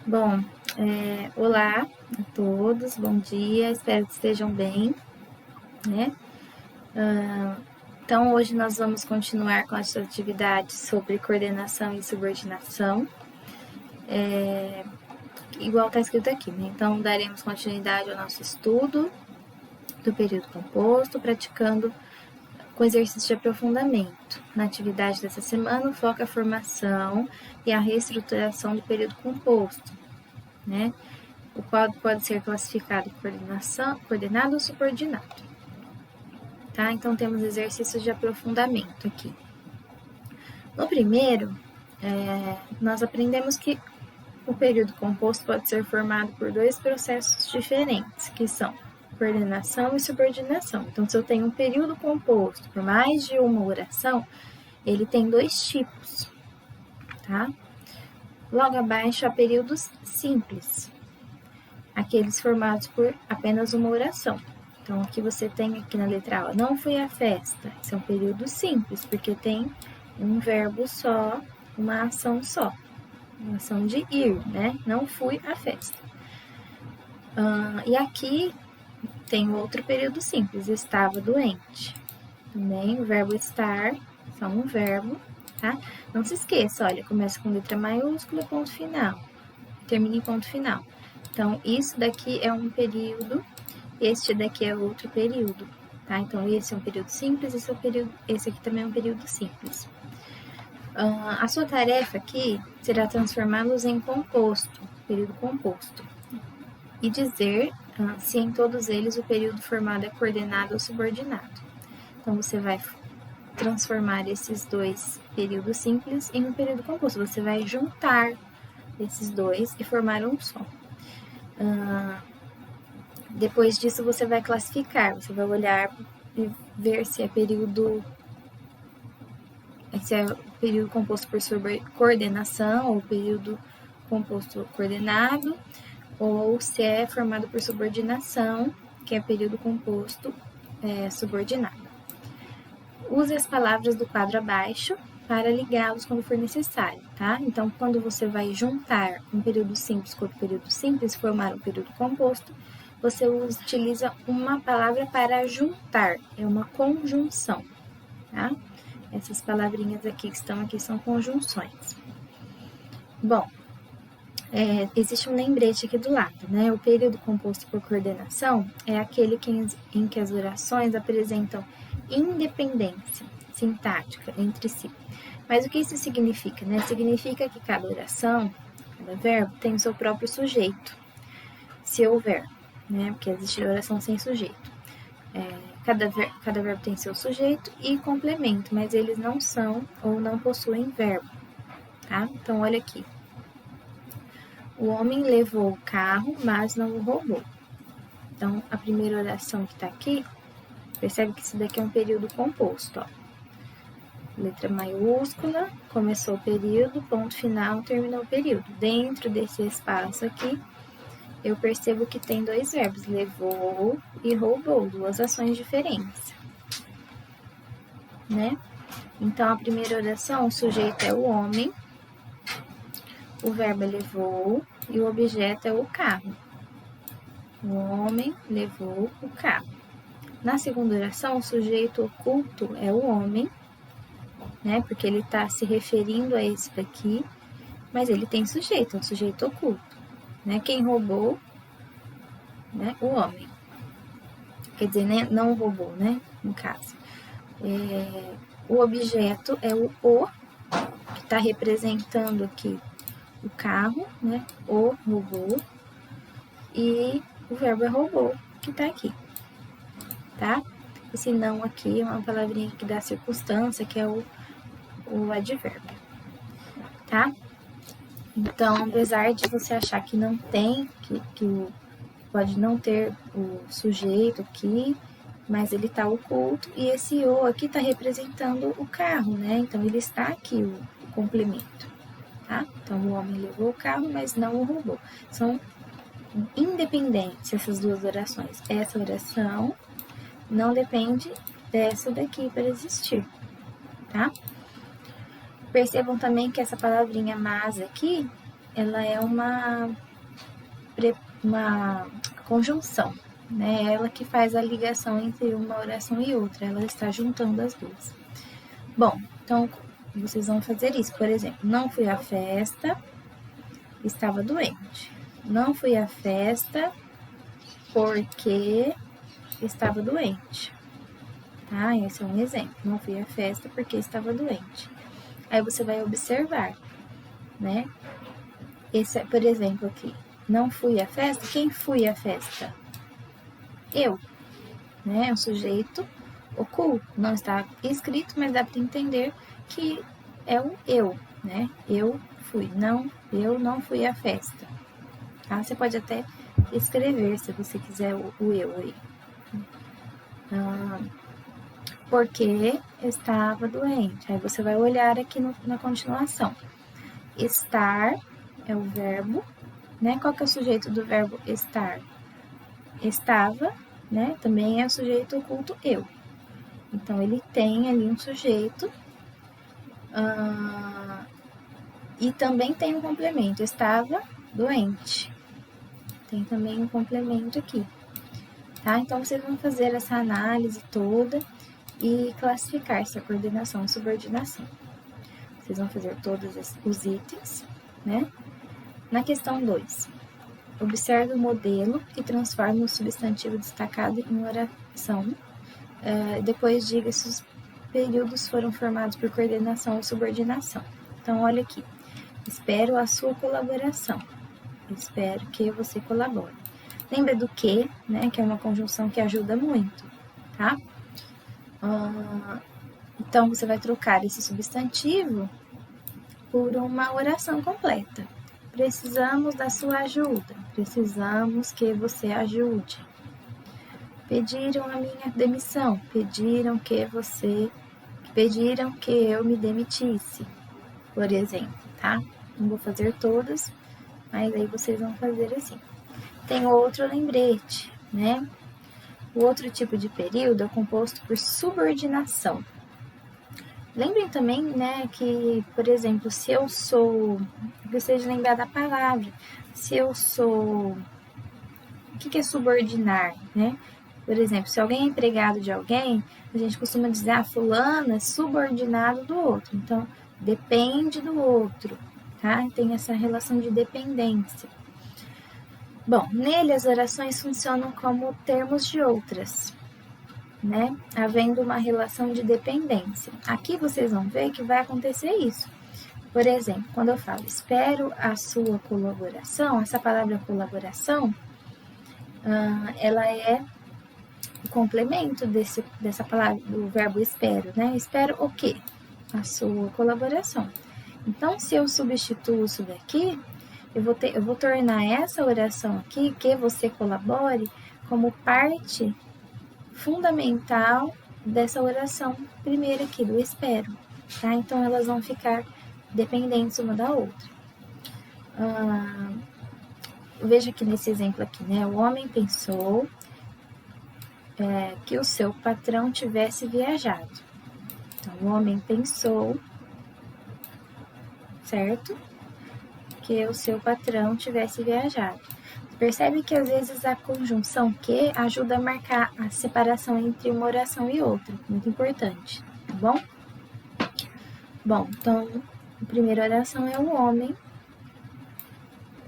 Bom, olá a todos, bom dia, espero que estejam bem, né? Então, hoje nós vamos continuar com as atividades sobre coordenação e subordinação, igual está escrito aqui, né? Então, daremos continuidade ao nosso estudo do período composto, praticando com exercício de aprofundamento. Na atividade dessa semana, foca a formação e a reestruturação do período composto, né? O qual pode ser classificado coordenado ou subordinado. Tá? Então, temos exercícios de aprofundamento aqui. No primeiro, nós aprendemos que o período composto pode ser formado por dois processos diferentes, que são coordenação e subordinação. Então, se eu tenho um período composto por mais de uma oração, ele tem dois tipos, tá? Logo abaixo, há períodos simples, aqueles formados por apenas uma oração. Então, aqui você tem aqui na letra A, não fui à festa. Esse é um período simples, porque tem um verbo só, uma ação só. Uma ação de ir, né? Não fui à festa. E aqui tem outro período simples, estava doente. Também o verbo estar, só um verbo, tá? Não se esqueça, olha, começa com letra maiúscula, ponto final. Termina em ponto final. Então, isso daqui é um período, este daqui é outro período, tá? Então, esse é um período simples, esse aqui também é um período simples. A sua tarefa aqui será transformá-los em composto, período composto, e dizer se em todos eles o período formado é coordenado ou subordinado. Então, você vai transformar esses dois períodos simples em um período composto. Você vai juntar esses dois e formar um só. Depois disso, você vai classificar. Você vai olhar e ver se é período composto por coordenação ou período composto coordenado, ou se é formado por subordinação, que é período composto subordinado. Use as palavras do quadro abaixo para ligá-los quando for necessário, tá? Então, quando você vai juntar um período simples com outro período simples, formar um período composto, você utiliza uma palavra para juntar, é uma conjunção, tá? Essas palavrinhas aqui que estão aqui são conjunções. Bom, existe um lembrete aqui do lado, né? O período composto por coordenação é aquele em que as orações apresentam independência sintática entre si. Mas o que isso significa, né? Significa que cada oração, cada verbo tem o seu próprio sujeito, se houver, né? Porque existe oração sem sujeito. Cada verbo tem seu sujeito e complemento, mas eles não são ou não possuem verbo, tá? Então, olha aqui. O homem levou o carro, mas não o roubou. Então, a primeira oração que está aqui, percebe que isso daqui é um período composto, ó. Letra maiúscula, começou o período, ponto final, terminou o período. Dentro desse espaço aqui, eu percebo que tem dois verbos, levou e roubou, duas ações diferentes, né? Então, a primeira oração, o sujeito é o homem, o verbo é levou e o objeto é o carro. O homem levou o carro. Na segunda oração, o sujeito oculto é o homem, né? Porque ele está se referindo a esse daqui, mas ele tem sujeito, é um sujeito oculto, né? Quem roubou, né? O homem. Quer dizer, né? Não roubou, né? No caso. O objeto é o que está representando aqui o carro, né? O roubou. E o verbo é roubou, que está aqui, tá? Esse não aqui é uma palavrinha que dá circunstância, que é o advérbio, tá? Então, apesar de você achar que não tem, que pode não ter o sujeito aqui, mas ele está oculto, e esse o aqui está representando o carro, né? Então, ele está aqui, o complemento, tá? Então, o homem levou o carro, mas não o roubou. São independentes essas duas orações. Essa oração não depende dessa daqui para existir, tá? Percebam também que essa palavrinha mas aqui ela é uma conjunção, né? É ela que faz a ligação entre uma oração e outra, ela está juntando as duas. Bom, então vocês vão fazer isso, por exemplo, não fui à festa, estava doente. Não fui à festa porque estava doente. Tá? Esse é um exemplo. Não fui à festa porque estava doente. Aí você vai observar, né? Esse, por exemplo, aqui. Não fui à festa. Quem fui à festa? Eu, né? É um sujeito oculto. Não está escrito, mas dá para entender que é o eu, né? Eu fui. Não, eu não fui à festa. Tá? Você pode até escrever, se você quiser, o eu aí. Porque estava doente. Aí você vai olhar aqui na continuação. Estar é o verbo, né? Qual que é o sujeito do verbo estar? Estava, né? Também é o sujeito oculto eu. Então, ele tem ali um sujeito e também tem um complemento. Estava doente. Tem também um complemento aqui. Tá? Então, vocês vão fazer essa análise toda e classificar se é coordenação ou subordinação. Vocês vão fazer todos os itens, né? Na questão 2, observe o modelo e transforme o substantivo destacado em oração. Depois diga se os períodos foram formados por coordenação ou subordinação. Então, olha aqui. Espero a sua colaboração. Espero que você colabore. Lembra do que, né? Que é uma conjunção que ajuda muito, tá? Então, você vai trocar esse substantivo por uma oração completa. Precisamos da sua ajuda. Precisamos que você ajude. Pediram a minha demissão. Pediram que eu me demitisse, por exemplo, tá? Não vou fazer todas, mas aí vocês vão fazer assim. Tem outro lembrete, né? O outro tipo de período é composto por subordinação. Lembrem também, né, que, por exemplo, se eu sou... Gostaria de lembrar da palavra. Se eu sou... O que é subordinar, né? Por exemplo, se alguém é empregado de alguém, a gente costuma dizer, fulano é subordinado do outro. Então, depende do outro, tá? Tem essa relação de dependência. Bom, nele as orações funcionam como termos de outras, né? Havendo uma relação de dependência. Aqui vocês vão ver que vai acontecer isso. Por exemplo, quando eu falo espero a sua colaboração, essa palavra colaboração, ela é o complemento dessa palavra, do verbo espero, né? Espero o quê? A sua colaboração. Então, se eu substituo isso daqui, eu vou tornar essa oração aqui, que você colabore, como parte fundamental dessa oração primeira aqui, do espero, tá? Então, elas vão ficar dependentes uma da outra. Veja aqui nesse exemplo aqui, né? O homem pensou que o seu patrão tivesse viajado. Então, o homem pensou, certo? Que o seu patrão tivesse viajado. Percebe que às vezes a conjunção que ajuda a marcar a separação entre uma oração e outra. Muito importante, tá bom? Bom, então, a primeira oração é o homem.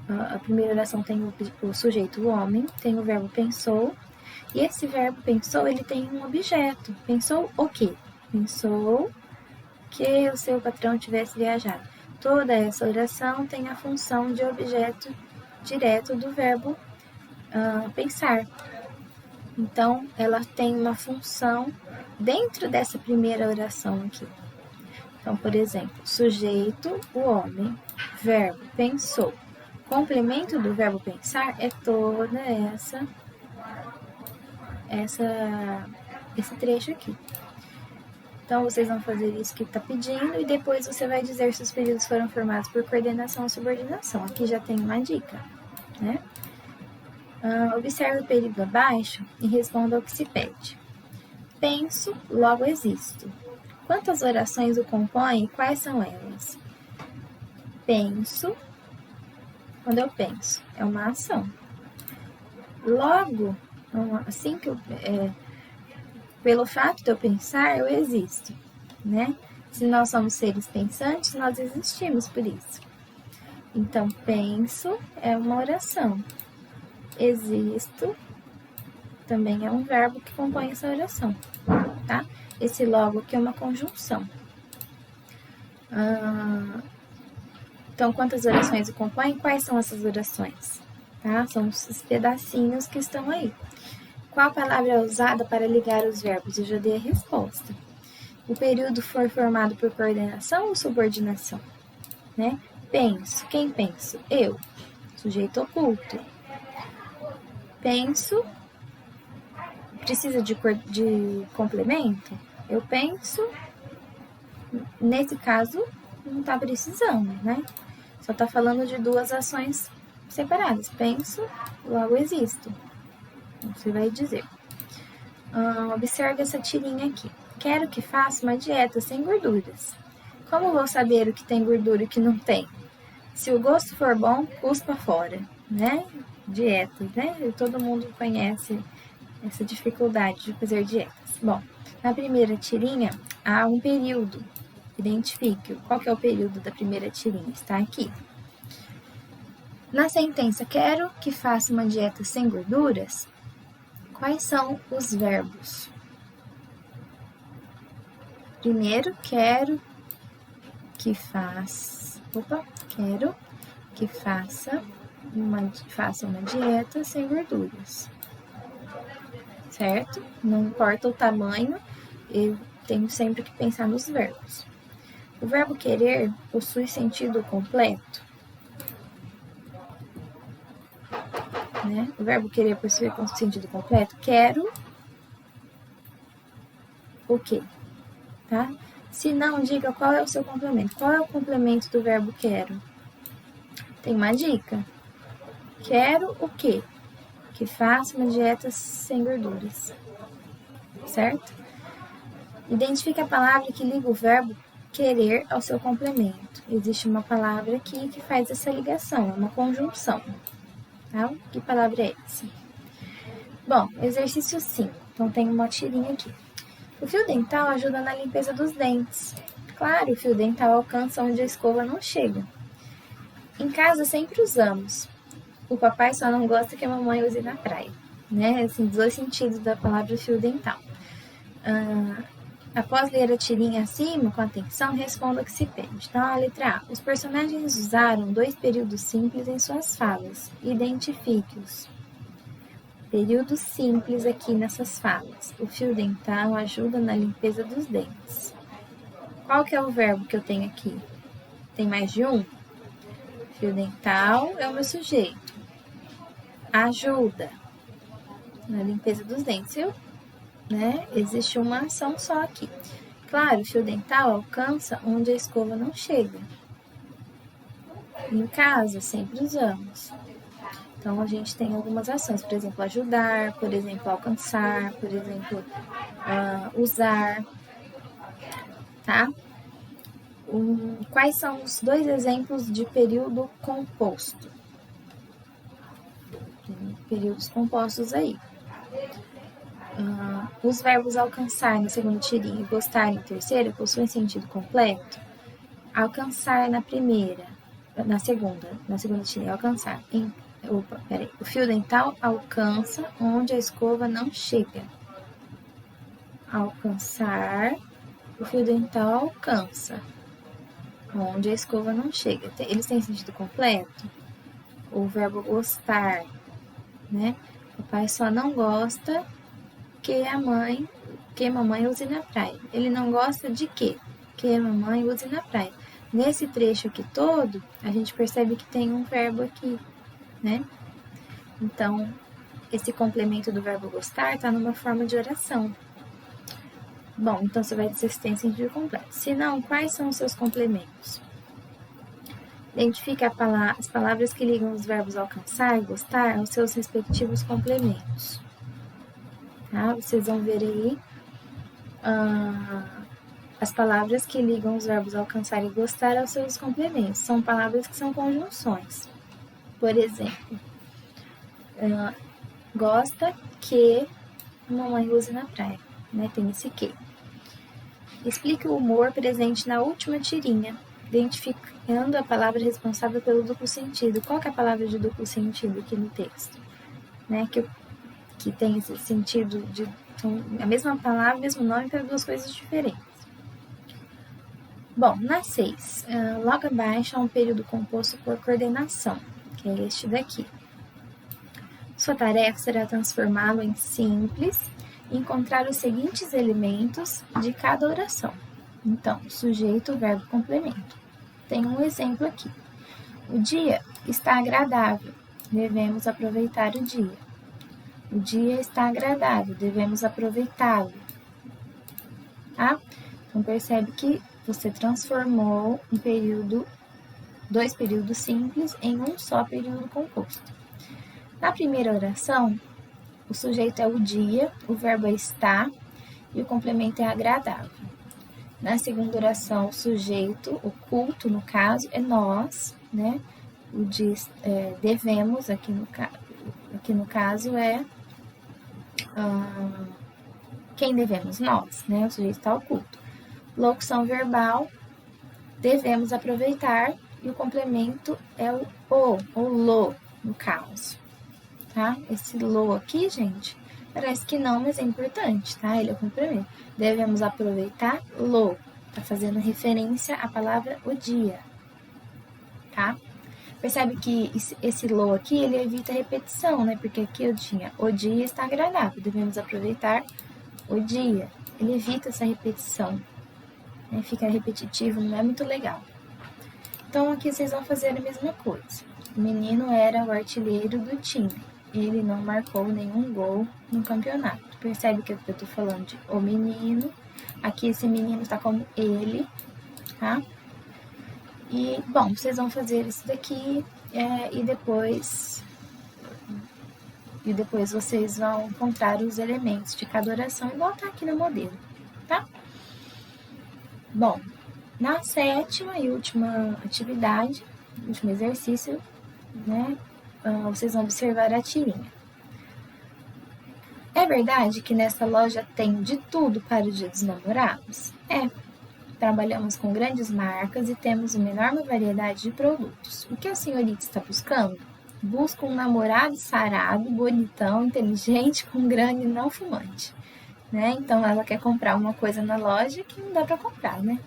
A primeira oração tem o sujeito, o homem, tem o verbo pensou. E esse verbo pensou, ele tem um objeto. Pensou o quê? Pensou que o seu patrão tivesse viajado. Toda essa oração tem a função de objeto direto do verbo pensar. Então, ela tem uma função dentro dessa primeira oração aqui. Então, por exemplo, sujeito, o homem, verbo, pensou. Complemento do verbo pensar é toda esse trecho aqui. Então, vocês vão fazer isso que está pedindo e depois você vai dizer se os pedidos foram formados por coordenação ou subordinação. Aqui já tem uma dica, né? Observe o período abaixo e responda ao que se pede. Penso, logo existo. Quantas orações o compõem e quais são elas? Penso, quando eu penso, é uma ação. Logo, assim que pelo fato de eu pensar, eu existo, né? Se nós somos seres pensantes, nós existimos por isso. Então, penso é uma oração. Existo também é um verbo que compõe essa oração, tá? Esse logo aqui é uma conjunção. Então, quantas orações o compõem? Quais são essas orações? Tá? São esses pedacinhos que estão aí. Qual palavra é usada para ligar os verbos? Eu já dei a resposta. O período foi formado por coordenação ou subordinação? Né? Penso. Quem penso? Eu. Sujeito oculto. Penso. Precisa de complemento? Eu penso. Nesse caso, não está precisando, né? Só está falando de duas ações separadas. Penso, logo existo. Você vai dizer. Observe essa tirinha aqui. Quero que faça uma dieta sem gorduras. Como vou saber o que tem gordura e o que não tem? Se o gosto for bom, cuspa fora, né? Dieta, né? Todo mundo conhece essa dificuldade de fazer dietas. Bom, na primeira tirinha há um período. Identifique qual que é o período da primeira tirinha. Está aqui. Na sentença, quero que faça uma dieta sem gorduras, quais são os verbos? Primeiro, quero que faça uma dieta sem gorduras. Certo? Não importa o tamanho, eu tenho sempre que pensar nos verbos. O verbo querer possui sentido completo? Né? O verbo querer possui sentido completo? Quero o quê? Tá? Se não, diga qual é o seu complemento. Qual é o complemento do verbo quero? Tem uma dica. Quero o quê? Que faça uma dieta sem gorduras. Certo? Identifique a palavra que liga o verbo querer ao seu complemento. Existe uma palavra aqui que faz essa ligação, é uma conjunção. Tá? Que palavra é essa? Bom, exercício 5. Então tem uma tirinha aqui. O fio dental ajuda na limpeza dos dentes. Claro, o fio dental alcança onde a escova não chega. Em casa sempre usamos. O papai só não gosta que a mamãe use na praia. Né? Assim, dois sentidos da palavra fio dental. Após ler a tirinha acima, com atenção, responda o que se pede. Então, a letra A. Os personagens usaram 2 períodos simples em suas falas. Identifique-os. Períodos simples aqui nessas falas. O fio dental ajuda na limpeza dos dentes. Qual que é o verbo que eu tenho aqui? Tem mais de um? Fio dental é o meu sujeito. Ajuda na limpeza dos dentes. Né? Existe uma ação só aqui. Claro, o fio dental alcança onde a escova não chega. Em casa, sempre usamos. Então, a gente tem algumas ações, por exemplo, ajudar, por exemplo, alcançar, por exemplo, usar, tá? Quais são os 2 exemplos de período composto? Tem períodos compostos aí. Os verbos alcançar na segunda tirinha e gostar na terceira possuem sentido completo? Alcançar na segunda tirinha, alcançar. O fio dental alcança onde a escova não chega. Alcançar, o fio dental alcança onde a escova não chega. Eles têm sentido completo? O verbo gostar, né? O pai só não gosta que mamãe use na praia. Ele não gosta de quê? Que a mamãe use na praia. Nesse trecho aqui todo, a gente percebe que tem um verbo aqui, né? Então, esse complemento do verbo gostar está numa forma de oração. Bom, então você vai dizer se tem sentido completo. Se não, quais são os seus complementos? Identifique as palavras que ligam os verbos alcançar e gostar aos seus respectivos complementos. Tá? Vocês vão ver aí as palavras que ligam os verbos alcançar e gostar aos seus complementos. São palavras que são conjunções. Por exemplo, gosta que a mamãe use na praia, né? Tem esse que. Explique o humor presente na última tirinha, identificando a palavra responsável pelo duplo sentido. Qual que é a palavra de duplo sentido aqui no texto? Né? Que tem esse sentido de a mesma palavra, mesmo nome para duas coisas diferentes. Bom, na 6, logo abaixo há um período composto por coordenação, que é este daqui. Sua tarefa será transformá-lo em simples e encontrar os seguintes elementos de cada oração. Então, sujeito, verbo, complemento. Tem um exemplo aqui. O dia está agradável, devemos aproveitar o dia. O dia está agradável, devemos aproveitá-lo. Tá? Então, percebe que você transformou dois períodos simples em um só período composto. Na primeira oração, o sujeito é o dia, o verbo é estar e o complemento é agradável. Na segunda oração, o sujeito, o culto, no caso, é nós, né? O devemos, aqui no caso, é quem devemos? Nós, né? O sujeito está o culto. Locução verbal, devemos aproveitar, e o complemento é o ou lo, no caso, tá? Esse lo aqui, gente, parece que não, mas é importante, tá? Ele é o complemento. Devemos aproveitar lo, tá fazendo referência à palavra o dia, tá? Percebe que esse lo aqui, ele evita a repetição, né? Porque aqui eu tinha o dia está agradável, devemos aproveitar o dia. Ele evita essa repetição, né? Fica repetitivo, não é muito legal. Então, aqui vocês vão fazer a mesma coisa. O menino era o artilheiro do time. Ele não marcou nenhum gol no campeonato. Percebe que eu tô falando de o menino. Aqui esse menino está como ele, tá? E, bom, vocês vão fazer isso daqui e depois vocês vão encontrar os elementos de cada oração, igual tá aqui no modelo, tá? Bom, na 7ª e última atividade, último exercício, né, vocês vão observar a tirinha. É verdade que nessa loja tem de tudo para o Dia dos Namorados? Trabalhamos com grandes marcas e temos uma enorme variedade de produtos. O que a senhorita está buscando? Busca um namorado sarado, bonitão, inteligente, com grana e não fumante. Né? Então, ela quer comprar uma coisa na loja que não dá para comprar, né?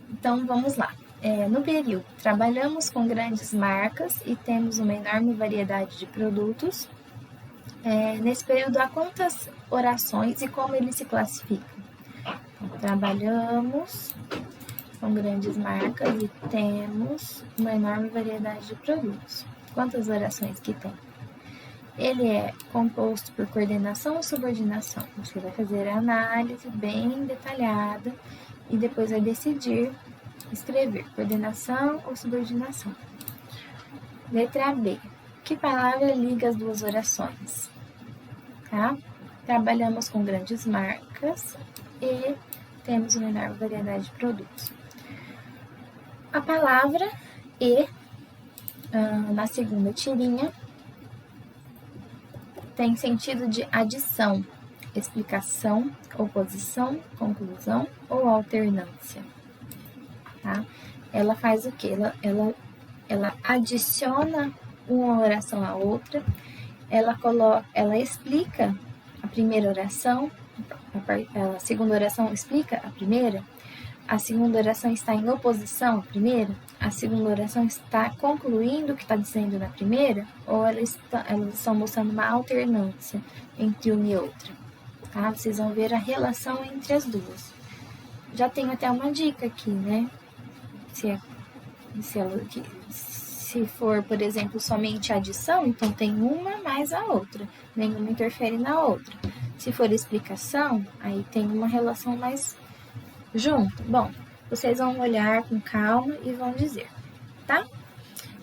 Então, vamos lá. No período, trabalhamos com grandes marcas e temos uma enorme variedade de produtos. Nesse período, há quantas orações e como eles se classificam? Então, trabalhamos com grandes marcas e temos uma enorme variedade de produtos. Quantas orações que tem? Ele é composto por coordenação ou subordinação? Você vai fazer a análise bem detalhada e depois vai decidir escrever coordenação ou subordinação. Letra B. Que palavra liga as duas orações? Tá? Trabalhamos com grandes marcas e temos uma enorme variedade de produtos. A palavra e, na segunda tirinha, tem sentido de adição, explicação, oposição, conclusão ou alternância. Tá? Ela faz o quê? Ela adiciona uma oração à outra, ela explica a primeira oração, a segunda oração explica a primeira, a segunda oração está em oposição à primeira, a segunda oração está concluindo o que está dizendo na primeira, ou elas estão mostrando uma alternância entre uma e outra. Tá? Vocês vão ver a relação entre as duas. Já tenho até uma dica aqui, né? Se for, por exemplo, somente adição, então tem uma mais a outra, nenhuma interfere na outra. Se for explicação, aí tem uma relação mais junto. Bom, vocês vão olhar com calma e vão dizer, tá?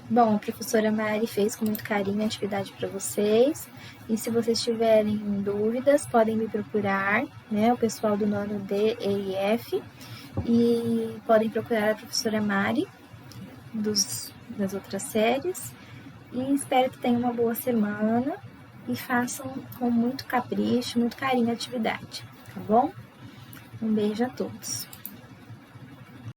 Bom, a professora Mari fez com muito carinho a atividade para vocês. E se vocês tiverem dúvidas, podem me procurar, né? O pessoal do nono D, E e F. E podem procurar a professora Mari das outras séries. e espero que tenham uma boa semana e façam com muito capricho, muito carinho a atividade, tá bom? Um beijo a todos.